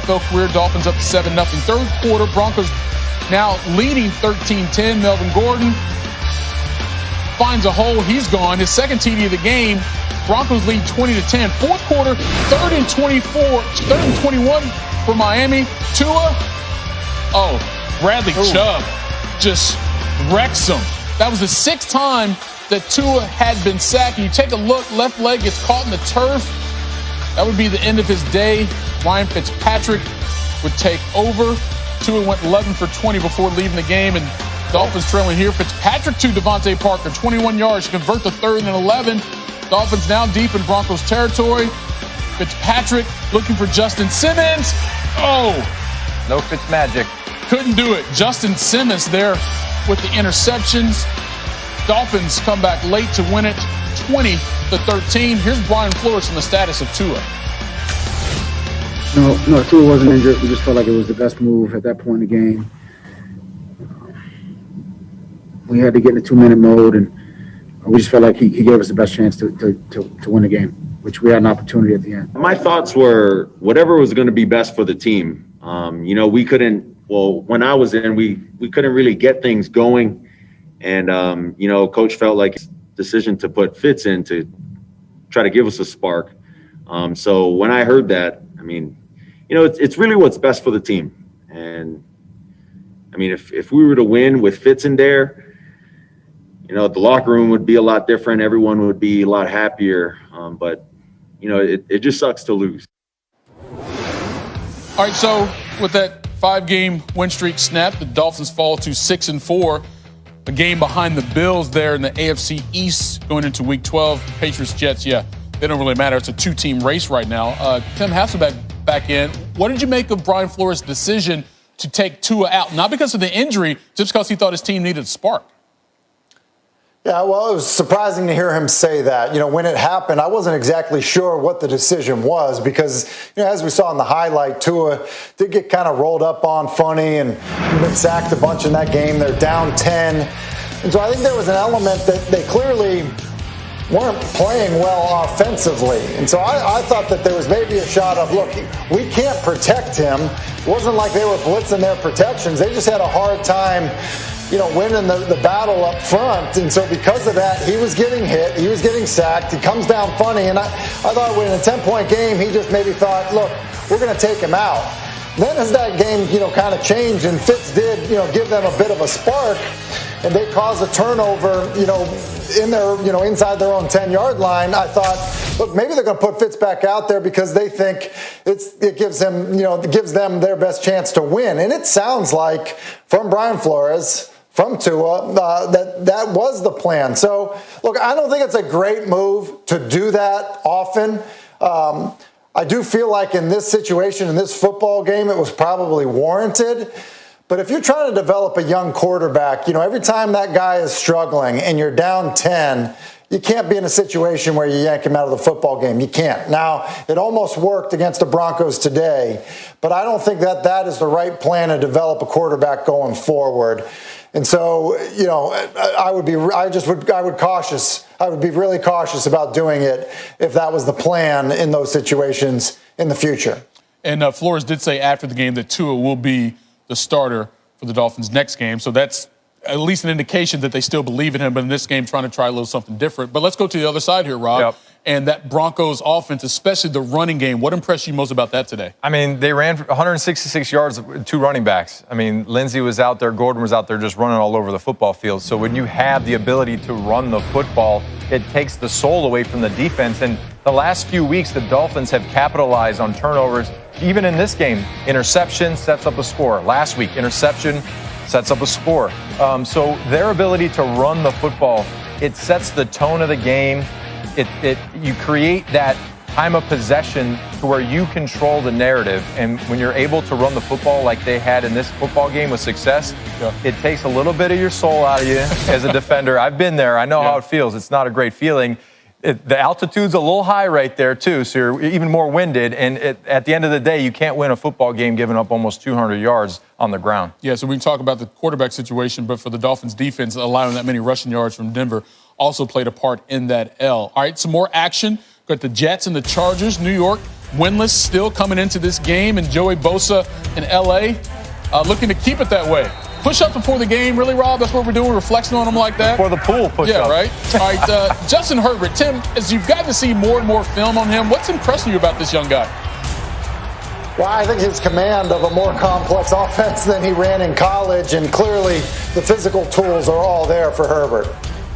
NFL career. Dolphins up 7-0. Third quarter, Broncos now leading 13-10. Melvin Gordon finds a hole. He's gone. His second TD of the game. Broncos lead 20-10. Fourth quarter, 3rd and 21 for Miami. Tua, Bradley Chubb just wrecks him. That was the 6th time that Tua had been sacked. You take a look, left leg gets caught in the turf. That would be the end of his day. Ryan Fitzpatrick would take over. Tua went 11 for 20 before leaving the game, and Dolphins trailing here. Fitzpatrick to Devontae Parker, 21 yards to convert the 3rd and 11. Dolphins now deep in Broncos territory. Fitzpatrick looking for Justin Simmons. No Fitzmagic. Couldn't do it. Justin Simmons there with the interceptions. Dolphins come back late to win it 20-13. Here's Brian Flores on the status of Tua. No, Tua wasn't injured. We just felt like it was the best move at that point in the game. We had to get in a 2-minute mode, and we just felt like he gave us the best chance to win the game, which we had an opportunity at the end. My thoughts were whatever was going to be best for the team. We couldn't. Well, when I was in, we couldn't really get things going. And, Coach felt like his decision to put Fitz in to try to give us a spark. So when I heard that, it's really what's best for the team. And, if we were to win with Fitz in there, the locker room would be a lot different. Everyone would be a lot happier. But it just sucks to lose. All right, so with that 5-game win streak snapped, the Dolphins fall to 6-4. A game behind the Bills there in the AFC East going into Week 12. Patriots, Jets, they don't really matter. It's a 2-team race right now. Tim Hasselbeck back in. What did you make of Brian Flores' decision to take Tua out? Not because of the injury, just because he thought his team needed a spark. Yeah, well, it was surprising to hear him say that. When it happened, I wasn't exactly sure what the decision was because, as we saw in the highlight, Tua did get kind of rolled up on funny and been sacked a bunch in that game. They're down 10. And so I think there was an element that they clearly weren't playing well offensively. And so I thought that there was maybe a shot of, look, we can't protect him. It wasn't like they were blitzing their protections. They just had a hard time winning the battle up front. And so because of that, he was getting hit. He was getting sacked. He comes down funny. And I thought in a 10-point game, he just maybe thought, look, we're going to take him out. Then as that game, kind of changed and Fitz did, give them a bit of a spark and they caused a turnover, in their, inside their own 10-yard line, I thought, look, maybe they're going to put Fitz back out there because they think it gives them their best chance to win. And it sounds like from Brian Flores, from Tua, that was the plan. So, look, I don't think it's a great move to do that often. I do feel like in this situation, in this football game, it was probably warranted. But if you're trying to develop a young quarterback, every time that guy is struggling and you're down 10, you can't be in a situation where you yank him out of the football game. You can't. Now, it almost worked against the Broncos today, but I don't think that is the right plan to develop a quarterback going forward. And so, I would be really cautious about doing it if that was the plan in those situations in the future. And Flores did say after the game that Tua will be the starter for the Dolphins next game. So that's at least an indication that they still believe in him, but in this game trying to try a little something different. But let's go to the other side here, Rob. Yep. And that Broncos offense, especially the running game, what impressed you most about that today? They ran 166 yards with 2 running backs. Lindsey was out there, Gordon was out there just running all over the football field. So when you have the ability to run the football, it takes the soul away from the defense. And the last few weeks, the Dolphins have capitalized on turnovers. Even in this game, interception sets up a score. Last week, interception sets up a score. So their ability to run the football, it sets the tone of the game. You create that time of possession to where you control the narrative. And when you're able to run the football like they had in this football game with success, it takes a little bit of your soul out of you as a defender. I've been there. I know how it feels. It's not a great feeling. The altitude's a little high right there, too, so you're even more winded. And at the end of the day, you can't win a football game giving up almost 200 yards on the ground. Yeah, so we can talk about the quarterback situation, but for the Dolphins defense, allowing that many rushing yards from Denver also played a part in that L. All right, some more action. Got the Jets and the Chargers. New York winless still coming into this game, and Joey Bosa in L.A. Looking to keep it that way. Push-up before the game, really, Rob? That's what we're doing, reflecting on them like that? For the pool push-up. Yeah, right? All right, Justin Herbert. Tim, as you've gotten to see more and more film on him, what's impressing you about this young guy? Well, I think his command of a more complex offense than he ran in college, and clearly the physical tools are all there for Herbert.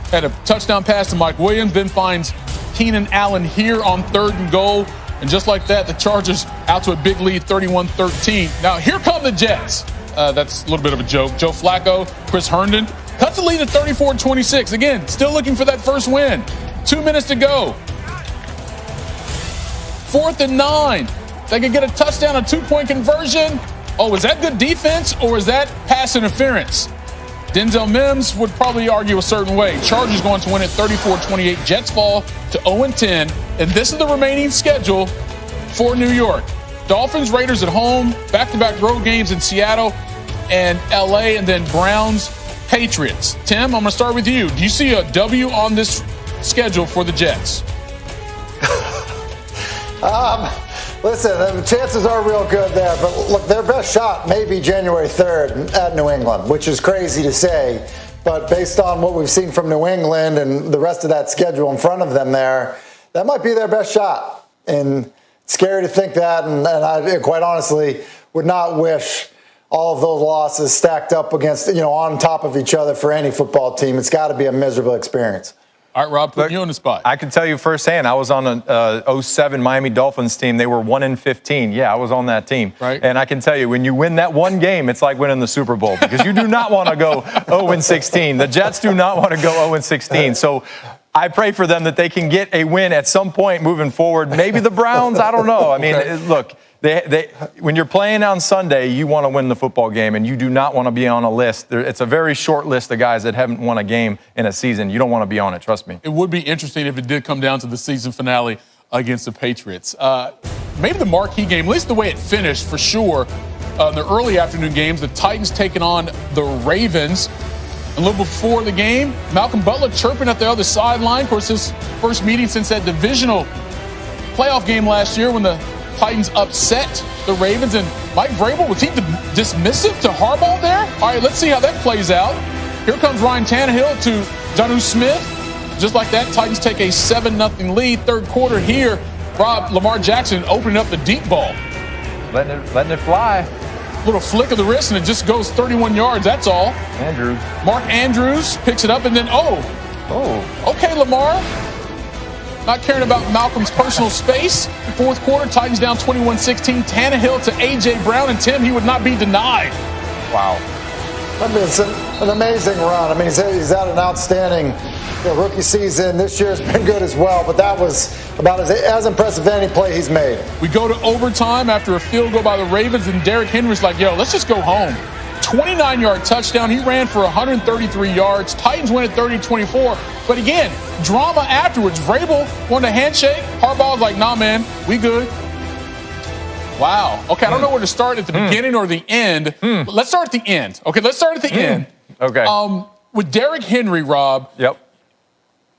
Had a touchdown pass to Mike Williams, then finds Keenan Allen here on 3rd and goal. And just like that, the Chargers out to a big lead, 31-13. Now, here come the Jets. That's a little bit of a joke. Joe Flacco, Chris Herndon, cuts the lead at 34-26. Again, still looking for that first win. 2 minutes to go. 4th and 9. They could get a touchdown, a 2-point conversion. Oh, is that good defense or is that pass interference? Denzel Mims would probably argue a certain way. Chargers going to win at 34-28. Jets fall to 0-10. And this is the remaining schedule for New York. Dolphins, Raiders at home, back-to-back road games in Seattle and L.A., and then Browns, Patriots. Tim, I'm going to start with you. Do you see a W on this schedule for the Jets? Listen, the chances are real good there, but look, their best shot may be January 3rd at New England, which is crazy to say, but based on what we've seen from New England and the rest of that schedule in front of them there, that might be their best shot. And it's scary to think that, and I quite honestly would not wish all of those losses stacked up against, on top of each other for any football team. It's got to be a miserable experience. All right, Rob, put you on the spot. I can tell you firsthand, I was on a 07 Miami Dolphins team. They were 1-15. Yeah, I was on that team. Right. And I can tell you, when you win that one game, it's like winning the Super Bowl because you do not want to go 0-16. The Jets do not want to go 0-16. So I pray for them that they can get a win at some point moving forward. Maybe the Browns, I don't know. I mean, look. When you're playing on Sunday, you want to win the football game, and you do not want to be on a list. It's a very short list of guys that haven't won a game in a season. You don't want to be on it, trust me. It would be interesting if it did come down to the season finale against the Patriots. Maybe the marquee game, at least the way it finished for sure, the early afternoon games, the Titans taking on the Ravens. A little before the game, Malcolm Butler chirping at the other sideline. Of course, his first meeting since that divisional playoff game last year when the Titans upset the Ravens, and Mike Vrabel, was he dismissive to Harbaugh there? All right, let's see how that plays out. Here comes Ryan Tannehill to Jonnu Smith. Just like that, Titans take a 7-0 lead. 3rd quarter here, Rob, Lamar Jackson opening up the deep ball. Letting it fly. Little flick of the wrist, and it just goes 31 yards, that's all. Andrews. Mark Andrews picks it up, and then, okay, Lamar. Not caring about Malcolm's personal space. 4th quarter, Titans down 21-16. Tannehill to A.J. Brown, and Tim, he would not be denied. Wow. I mean, it's an amazing run. I mean, he's had an outstanding rookie season. This year's been good as well, but that was about as impressive as any play he's made. We go to overtime after a field goal by the Ravens, and Derrick Henry's like, let's just go home. 29-yard touchdown. He ran for 133 yards. Titans win at 30-24. But again, drama afterwards. Vrabel wanted a handshake. Harbaugh's like, nah, man, we good. Wow. Okay, I don't know where to start, at the beginning or the end. But let's start at the end. Okay, let's start at the end. Okay. With Derrick Henry, Rob. Yep.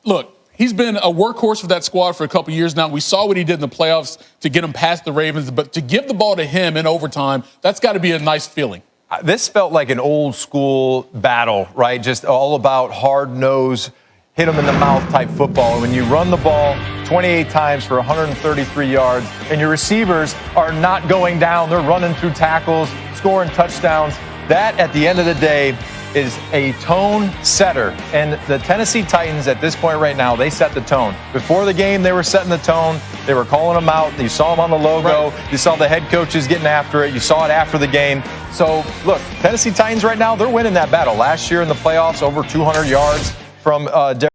Look, he's been a workhorse for that squad for a couple years now. We saw what he did in the playoffs to get him past the Ravens. But to give the ball to him in overtime, that's got to be a nice feeling. This felt like an old school battle, right? Just all about hard nose, hit them in the mouth type football. And when you run the ball 28 times for 133 yards and your receivers are not going down, they're running through tackles, scoring touchdowns, that at the end of the day is a tone setter. And the Tennessee Titans at this point right now, they set the tone. Before the game, they were setting the tone. They were calling them out. You saw them on the logo. Right. You saw the head coaches getting after it. You saw it after the game. So, look, Tennessee Titans right now, they're winning that battle. Last year in the playoffs, over 200 yards from Derrick